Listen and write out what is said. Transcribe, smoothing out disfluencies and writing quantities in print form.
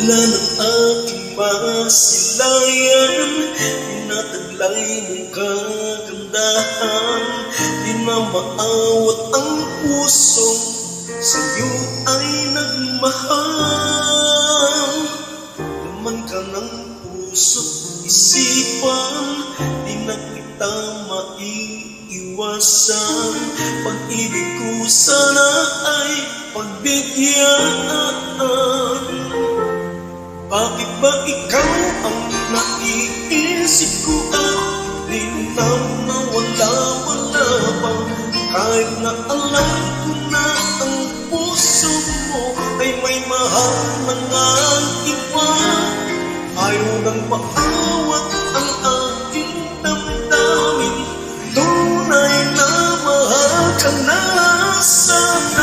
Wala ng aking masilayan, tinataglay mong kagandahan. Di na maawat ang pusong sa'yo ay nagmahal. Laman ka ng puso't isipan, di na kita maiiwasan. Pag-ibig ko sana ay pagbigyan. Bakit ba ikaw ang naiisip ko at di na nawala-wala pa? Kahit na alam ko na ang puso mo ay may mahal na ngang iba. Ayaw nang maawat ang aking damdamin. Tunay na mahal ka na sana.